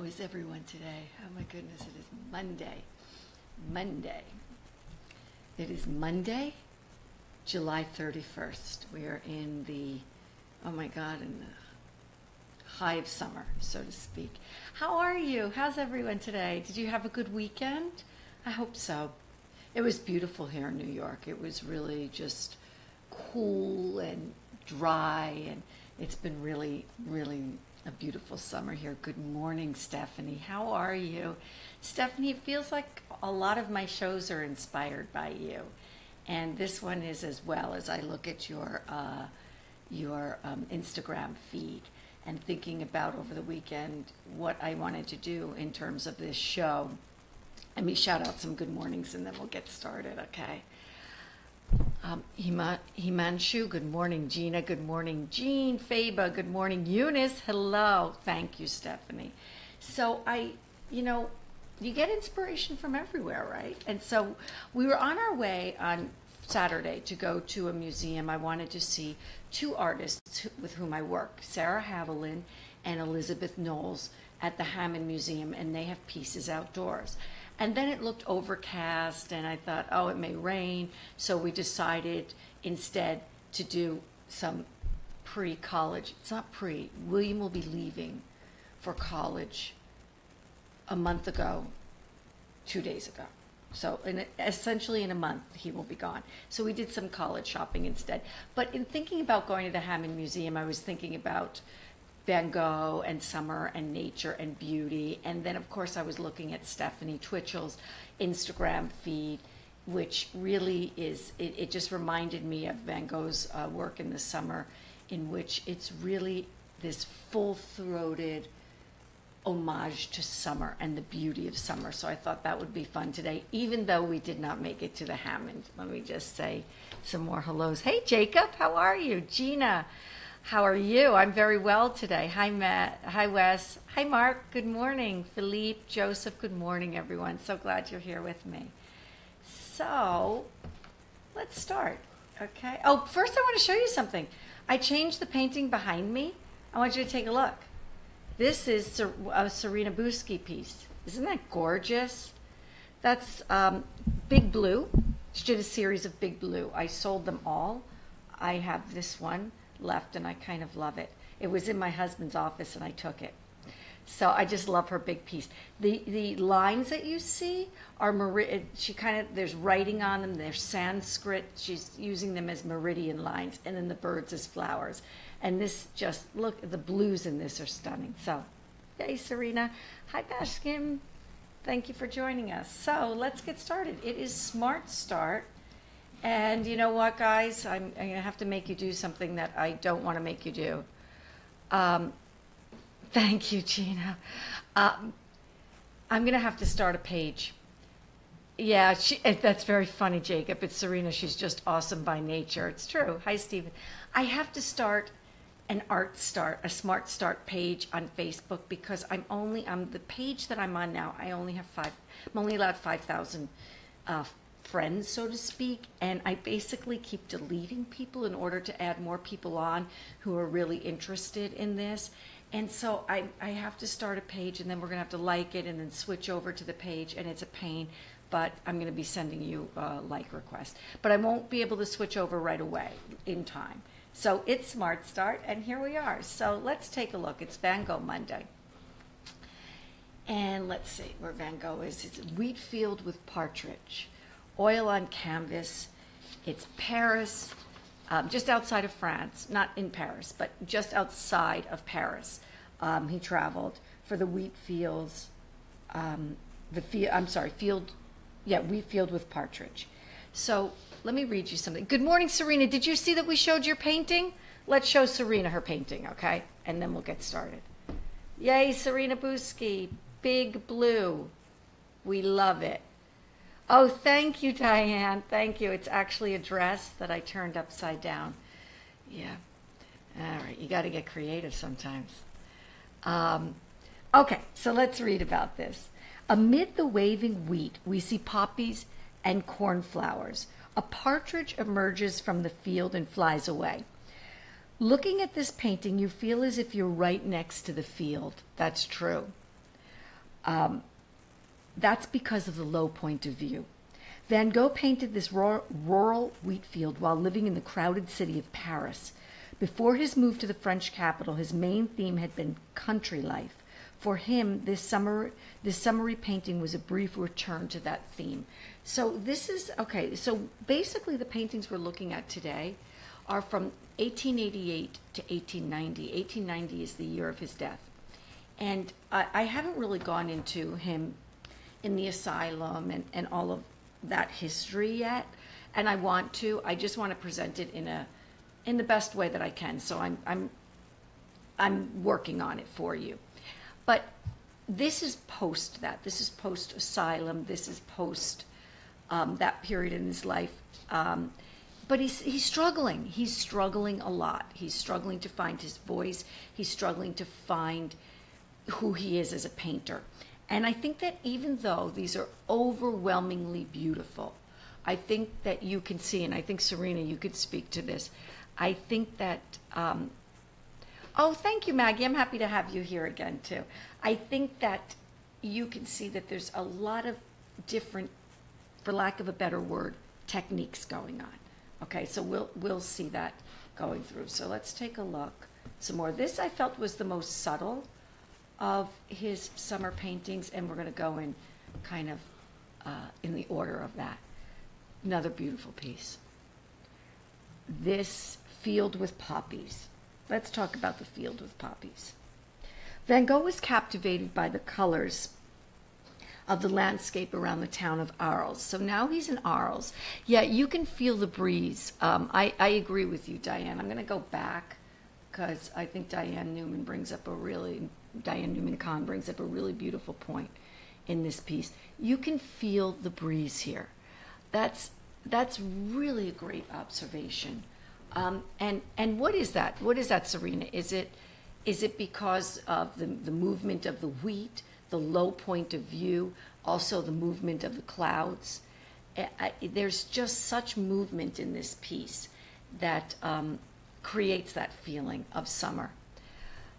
is everyone today? Oh my goodness, it is Monday. Monday. It is Monday, July 31st. We are in the, oh my God, in the high of summer, so to speak. How are you? How's everyone today? Did you have a good weekend? I hope so. It was beautiful here in New York. It was really just cool and dry, and it's been really, really a beautiful summer here. Good morning, Stephanie. How are you? Stephanie, it feels like a lot of my shows are inspired by you. And this one is as well, as I look at your Instagram feed and thinking about over the weekend what I wanted to do in terms of this show. Let me shout out some good mornings and then we'll get started, okay? Himanshu, good morning. Gina, good morning. Jean, Faba, good morning. Eunice, hello. Thank you, Stephanie. So you get inspiration from everywhere, right? And so we were on our way on Saturday to go to a museum. I wanted to see two artists with whom I work, Sarah Haviland and Elizabeth Knowles at the Hammond Museum, and they have pieces outdoors. And then it looked overcast, and I thought, oh, it may rain. So we decided instead to do some pre-college. It's not pre. William will be leaving for college a month ago, 2 days ago. So essentially in a month, he will be gone. So we did some college shopping instead. But in thinking about going to the Hammond Museum, I was thinking about Van Gogh and summer and nature and beauty. And then, of course, I was looking at Stephanie Twitchell's Instagram feed, which really is, it just reminded me of Van Gogh's work in the summer, in which it's really this full-throated homage to summer and the beauty of summer. So I thought that would be fun today, even though we did not make it to the Hammond. Let me just say some more hellos. Hey, Jacob, how are you? Gina, how are you? I'm very well today. Hi, Matt. Hi, Wes. Hi, Mark. Good morning. Philippe, Joseph, good morning, everyone. So glad you're here with me. So let's start, okay? Oh, first I want to show you something. I changed the painting behind me. I want you to take a look. This is a Serena Buschi piece. Isn't that gorgeous? That's Big Blue. She did a series of Big Blue. I sold them all. I have this one left and I kind of love it. It was in my husband's office and I took it. So I just love her big piece. The lines that you see are there's writing on them. They're Sanskrit. She's using them as meridian lines, and then the birds as flowers. And this just, look, the blues in this are stunning. So, yay, Serena. Hi, Bashkim. Thank you for joining us. So let's get started. It is Smart Start. And you know what, guys? I'm going to have to make you do something that I don't want to make you do. Thank you, Gina. I'm going to have to start a page. Yeah, that's very funny, Jacob. It's Serena. She's just awesome by nature. It's true. Hi, Stephen. I have to start a Smart Start page on Facebook because I'm the page that I'm on now. I'm only allowed 5,000 friends, so to speak, and I basically keep deleting people in order to add more people on who are really interested in this. And so I have to start a page, and then we're going to have to like it and then switch over to the page, and it's a pain, but I'm going to be sending you a like request. But I won't be able to switch over right away in time. So it's Smart Start, and here we are. So let's take a look. It's Van Gogh Monday. And let's see where Van Gogh is. It's wheat field with partridge. Oil on canvas. It's Paris. Just outside of France, not in Paris, but just outside of Paris. He traveled for the wheat fields, wheat field with partridge. So let me read you something. Good morning, Serena. Did you see that we showed your painting? Let's show Serena her painting, okay? And then we'll get started. Yay, Serena Buschi, Big Blue. We love it. Oh, thank you, Diane. Thank you. It's actually a dress that I turned upside down. Yeah. All right. You got to get creative sometimes. Okay. So let's read about this. Amid the waving wheat, we see poppies and cornflowers. A partridge emerges from the field and flies away. Looking at this painting, you feel as if you're right next to the field. That's true. That's because of the low point of view. Van Gogh painted this rural wheat field while living in the crowded city of Paris. Before his move to the French capital, his main theme had been country life. For him, this summery painting was a brief return to that theme. So this is, okay, so basically the paintings we're looking at today are from 1888 to 1890. 1890 is the year of his death. And I haven't really gone into him in the asylum and all of that history yet. And I want to. I just want to present it in the best way that I can. So I'm working on it for you. But this is post that. This is post asylum. This is post that period in his life. But he's struggling. He's struggling a lot. He's struggling to find his voice. He's struggling to find who he is as a painter. And I think that even though these are overwhelmingly beautiful, I think that you can see, and I think Serena, you could speak to this. I think that, oh, thank you, Maggie. I'm happy to have you here again, too. I think that you can see that there's a lot of different, for lack of a better word, techniques going on. Okay, so we'll see that going through. So let's take a look some more. This I felt was the most subtle of his summer paintings, and we're going to go in kind of in the order of that. Another beautiful piece. This field with poppies. Let's talk about the field with poppies. Van Gogh was captivated by the colors of the landscape around the town of Arles. So now he's in Arles. Yeah, you can feel the breeze. I agree with you, Diane. I'm going to go back because I think Diane Newman Kahn brings up a really beautiful point in this piece. You can feel the breeze here. That's really a great observation. And what is that? What is that, Serena? Is it because of the movement of the wheat, the low point of view, also the movement of the clouds? There's just such movement in this piece that creates that feeling of summer.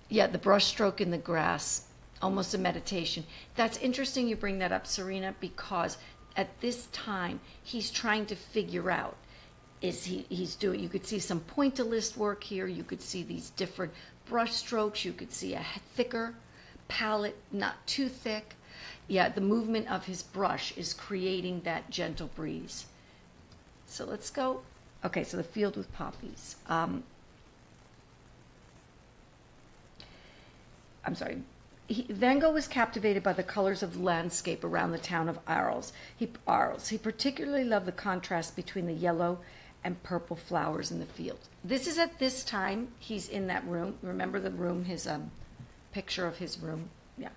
Yeah, the brushstroke in the grass, almost a meditation. That's interesting you bring that up, Serena, because at this time he's trying to figure out, he's doing, you could see some pointillist work here, you could see these different brush strokes, you could see a thicker palette, not too thick. Yeah, the movement of his brush is creating that gentle breeze. So let's go. Okay, so the field with poppies. I'm sorry. Van Gogh was captivated by the colors of the landscape around the town of Arles. He particularly loved the contrast between the yellow and purple flowers in the field. This is at this time he's in that room. Remember the room, his picture of his room? Yeah.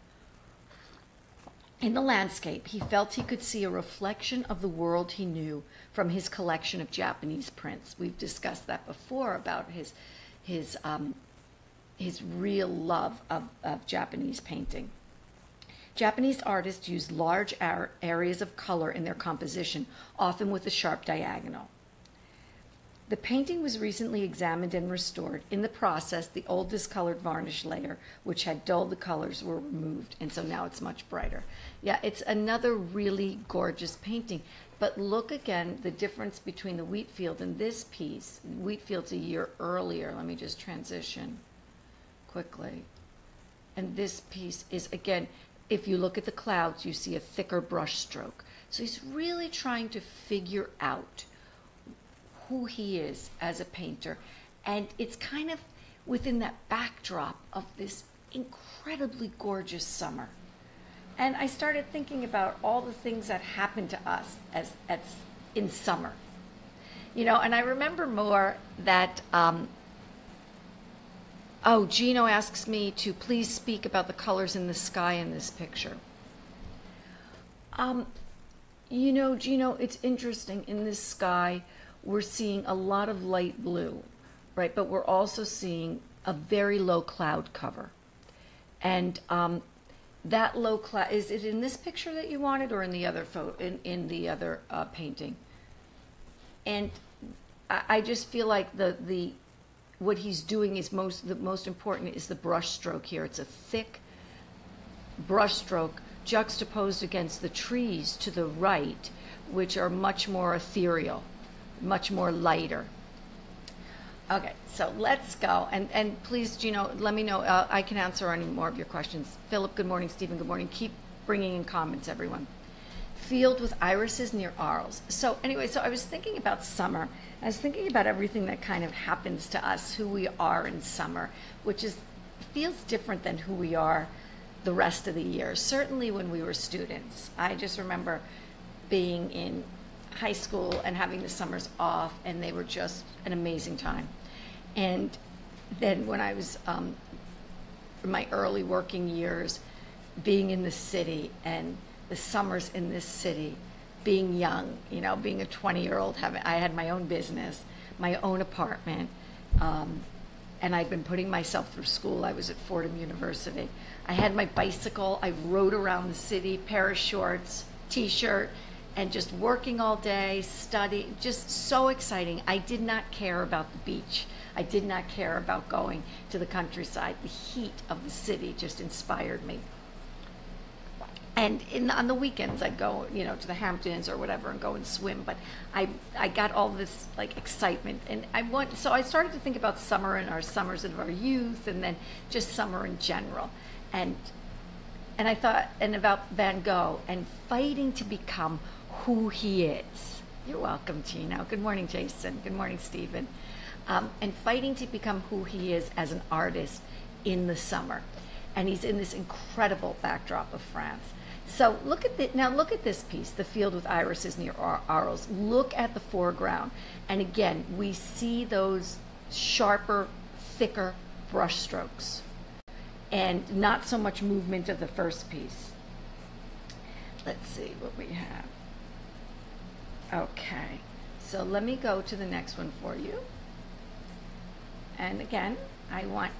In the landscape, he felt he could see a reflection of the world he knew from his collection of Japanese prints. We've discussed that before about his real love of Japanese painting. Japanese artists use large areas of color in their composition, often with a sharp diagonal. The painting was recently examined and restored. In the process, the old discolored varnish layer, which had dulled the colors, were removed, and so now it's much brighter. Yeah, it's another really gorgeous painting. But look again, the difference between the wheat field and this piece. Wheat field's a year earlier. Let me just transition quickly. And this piece is, again, if you look at the clouds, you see a thicker brush stroke. So he's really trying to figure out who he is as a painter. And it's kind of within that backdrop of this incredibly gorgeous summer. And I started thinking about all the things that happen to us as in summer. You know, and I remember more that, Gino asks me to please speak about the colors in the sky in this picture. You know, Gino, it's interesting. In this sky, we're seeing a lot of light blue, right? But we're also seeing a very low cloud cover. And that low cloud, is it in this picture that you wanted or in the other photo, in the other painting? And I just feel like what he's doing is the most important is the brush stroke here. It's a thick brush stroke juxtaposed against the trees to the right, which are much more ethereal, much more lighter. Okay, so let's go. And please, Gino, let me know. I can answer any more of your questions. Philip, good morning. Stephen, good morning. Keep bringing in comments, everyone. Field with irises near Arles. So anyway, so I was thinking about summer. I was thinking about everything that kind of happens to us, who we are in summer, which feels different than who we are the rest of the year. Certainly when we were students. I just remember being in high school and having the summers off, and they were just an amazing time. And then when I was in my early working years, being in the city and the summers in this city, being young, being a 20-year-old, I had my own business, my own apartment, and I'd been putting myself through school. I was at Fordham University. I had my bicycle. I rode around the city, pair of shorts, T-shirt, and just working all day, studying, just so exciting. I did not care about the beach. I did not care about going to the countryside. The heat of the city just inspired me. And on the weekends, I'd go, to the Hamptons or whatever and go and swim. But I got all this excitement, and so I started to think about summer and our summers of our youth, and then just summer in general, and I thought about Van Gogh and fighting to become who he is. You're welcome, Gino. Good morning, Jason. Good morning, Stephen. And fighting to become who he is as an artist in the summer, and he's in this incredible backdrop of France. So look at this piece, The Field with Irises near Arles. Look at the foreground. And again, we see those sharper, thicker brush strokes and not so much movement of the first piece. Let's see what we have. Okay, so let me go to the next one for you. And again, I want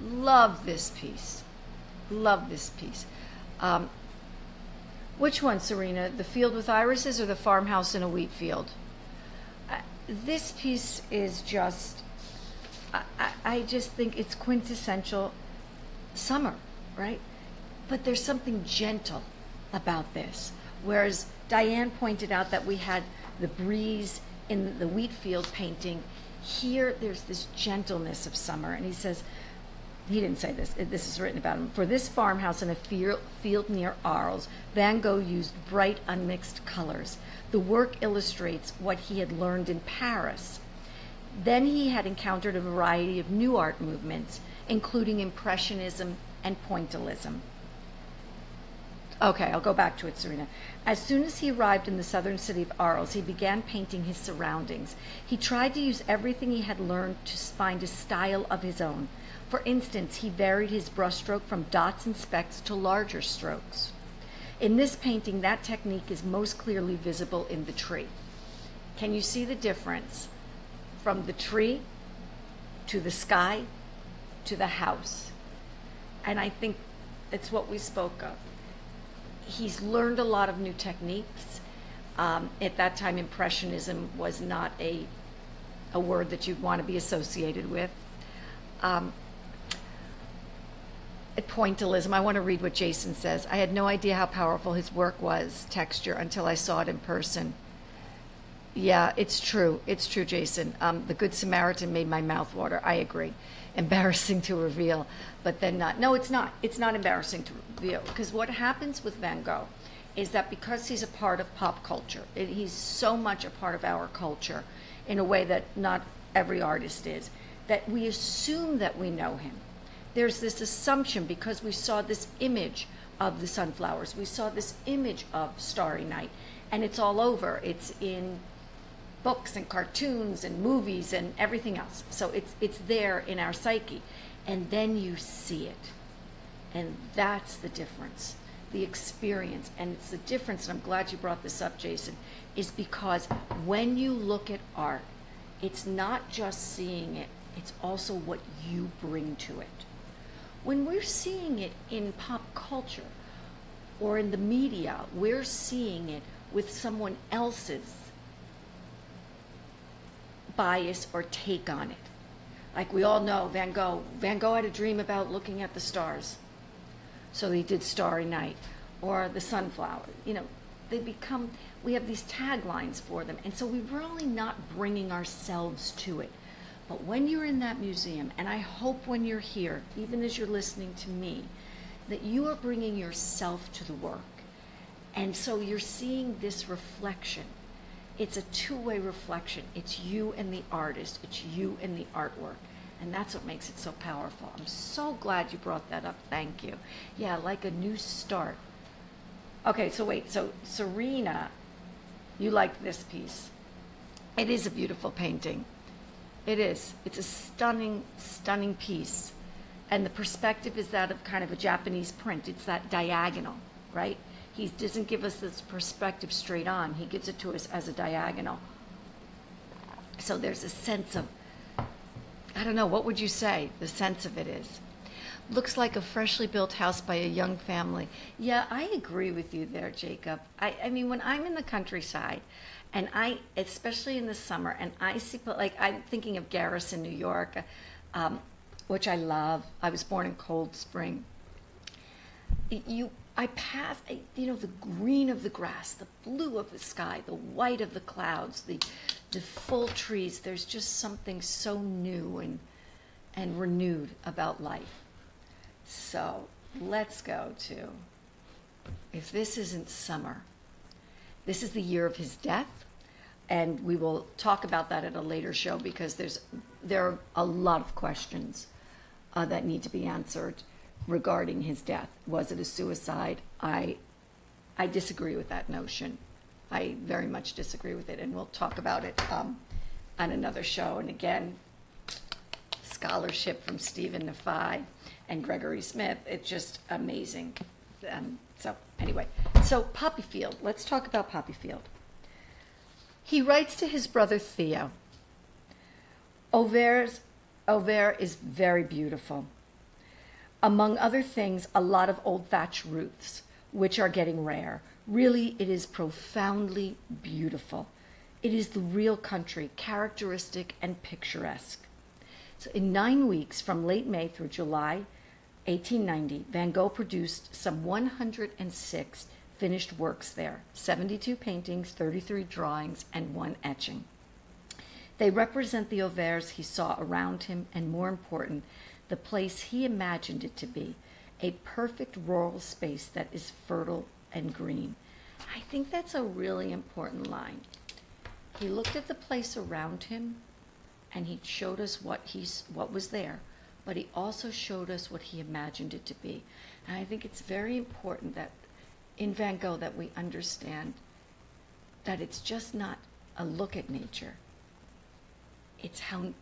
love this piece. Love this piece. Which one, Serena? The Field with Irises or the Farmhouse in a Wheat Field? This piece is just, I just think it's quintessential summer, right? But there's something gentle about this. Whereas Diane pointed out that we had the breeze in the wheat field painting. Here, there's this gentleness of summer. And he says, he didn't say this, this is written about him. For this farmhouse in a field near Arles, Van Gogh used bright, unmixed colors. The work illustrates what he had learned in Paris. Then he had encountered a variety of new art movements, including Impressionism and Pointillism. Okay, I'll go back to it, Serena. As soon as he arrived in the southern city of Arles, he began painting his surroundings. He tried to use everything he had learned to find a style of his own. For instance, he varied his brushstroke from dots and specks to larger strokes. In this painting, that technique is most clearly visible in the tree. Can you see the difference from the tree to the sky to the house? And I think it's what we spoke of. He's learned a lot of new techniques. At that time, Impressionism was not a word that you'd want to be associated with. Pointillism, I want to read what Jason says. I had no idea how powerful his work was, texture, until I saw it in person. Yeah, it's true. It's true, Jason. The Good Samaritan made my mouth water. I agree. Embarrassing to reveal, but then not. No, it's not. It's not embarrassing to reveal. Because what happens with Van Gogh is that because he's a part of pop culture, he's so much a part of our culture in a way that not every artist is, that we assume that we know him. There's this assumption because we saw this image of the sunflowers. We saw this image of Starry Night, and it's all over. It's in books and cartoons and movies and everything else. So it's there in our psyche. And then you see it. And that's the difference, the experience. And it's the difference, and I'm glad you brought this up, Jason, is because when you look at art, it's not just seeing it, it's also what you bring to it. When we're seeing it in pop culture or in the media, we're seeing it with someone else's bias or take on it. Like we all know Van Gogh had a dream about looking at the stars. So he did Starry Night or the sunflower. You know, they become, we have these taglines for them. And so we're really not bringing ourselves to it. But when you're in that museum, and I hope when you're here, even as you're listening to me, that you are bringing yourself to the work. And so you're seeing this reflection. It's a two-way reflection. It's you and the artist. It's you and the artwork. And that's what makes it so powerful. I'm so glad you brought that up. Thank you. Yeah, like a new start. Okay, so wait. So Serena, you liked this piece. It is a beautiful painting. It is. It's a stunning, stunning piece. And the perspective is that of kind of a Japanese print. It's that diagonal, right? He doesn't give us this perspective straight on. He gives it to us as a diagonal. So there's a sense of, I don't know, what would you say the sense of it is? Looks like a freshly built house by a young family. Yeah, I agree with you there, Jacob. I mean, when I'm in the countryside, and especially in the summer, and I see, like, I'm thinking of Garrison, New York, which I love. I was born in Cold Spring. I pass, the green of the grass, the blue of the sky, the white of the clouds, the full trees. There's just something so new and renewed about life. So let's go to, if this isn't summer, this is the year of his death. And we will talk about that at a later show because there are a lot of questions that need to be answered regarding his death. Was it a suicide? I disagree with that notion. I very much disagree with it, and we'll talk about it on another show. And again, scholarship from Stephen Nefi and Gregory Smith. It's just amazing. So anyway, so Poppy Field. Let's talk about Poppy Field. He writes to his brother Theo. Auvers is very beautiful. Among other things, a lot of old thatch roofs, which are getting rare. Really, it is profoundly beautiful. It is the real country, characteristic and picturesque. So in 9 weeks, from late May through July 1890, Van Gogh produced some 106 finished works there, 72 paintings, 33 drawings, and 1 etching. They represent the Auvers he saw around him, and more important, the place he imagined it to be, a perfect rural space that is fertile and green. I think that's a really important line. He looked at the place around him, and he showed us what was there, but he also showed us what he imagined it to be. And I think it's very important that in Van Gogh that we understand that it's just not a look at nature. It's how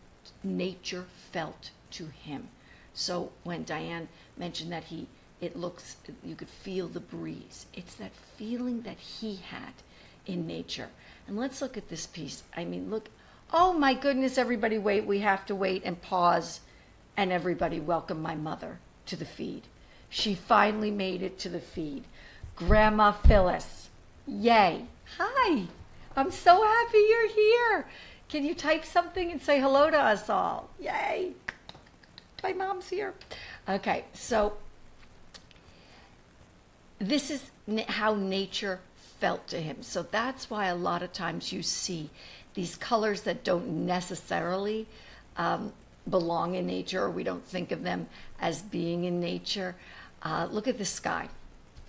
nature felt to him. So when Diane mentioned that you could feel the breeze, it's that feeling that he had in nature. And let's look at this piece. I mean, look, oh my goodness, everybody wait, we have to wait and pause, and everybody welcome my mother to the feed. She finally made it to the feed. Grandma Phyllis, yay. Hi, I'm so happy you're here. Can you type something and say hello to us all? Yay. My mom's here. Okay, so this is how nature felt to him. So that's why a lot of times you see these colors that don't necessarily belong in nature, or we don't think of them as being in nature. Look at this sky.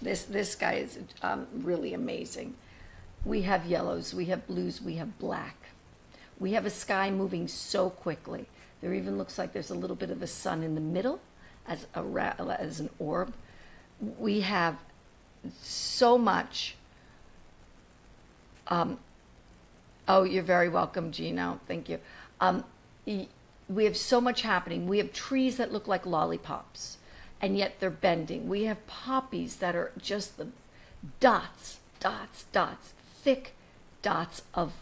This sky is really amazing. We have yellows, we have blues, we have black. We have a sky moving so quickly. There even looks like there's a little bit of a sun in the middle as an orb. We have so much. Oh, you're very welcome, Gino. Thank you. We have so much happening. We have trees that look like lollipops, and yet they're bending. We have poppies that are just the dots, thick dots of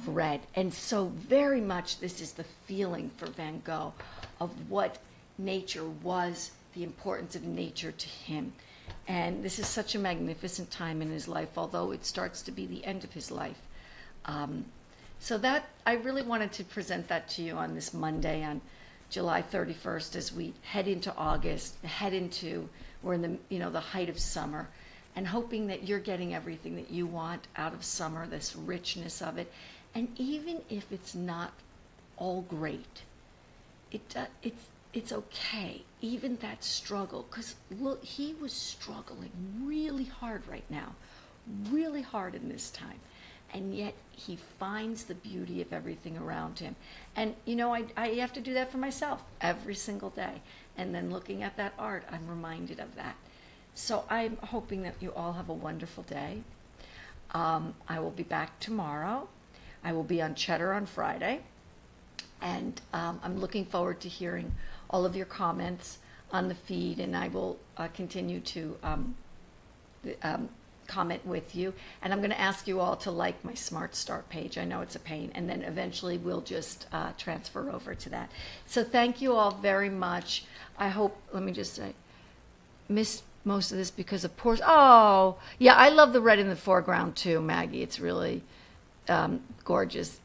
red. And so very much this is the feeling for Van Gogh of what nature was, the importance of nature to him. And this is such a magnificent time in his life, although it starts to be the end of his life. So that, I really wanted to present that to you on this Monday, on July 31st as we head into August, we're in the height of summer, and hoping that you're getting everything that you want out of summer, this richness of it. And even if it's not all great, it's okay. Even that struggle, because look, he was struggling really hard right now, really hard in this time. And yet he finds the beauty of everything around him. And I have to do that for myself every single day. And then looking at that art, I'm reminded of that. So I'm hoping that you all have a wonderful day. I will be back tomorrow. I will be on Cheddar on Friday. And I'm looking forward to hearing all of your comments on the feed. And I will continue to comment with you, and I'm going to ask you all to like my Smart Start page. I know it's a pain, and then eventually we'll just transfer over to that. So thank you all very much. I hope, let me just say, missed most of this because of poor, oh yeah, I love the red in the foreground too, Maggie. It's really gorgeous.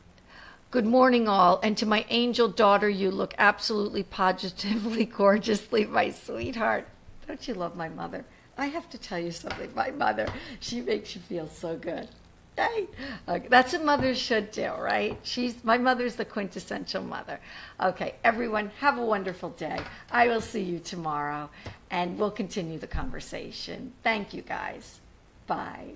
Good morning all, and to my angel daughter, you look absolutely positively gorgeously, my sweetheart. Don't you love my mother? I have to tell you something. My mother, she makes you feel so good. Hey, okay, that's what mothers should do, right? My mother's the quintessential mother. Okay, everyone, have a wonderful day. I will see you tomorrow, and we'll continue the conversation. Thank you, guys. Bye.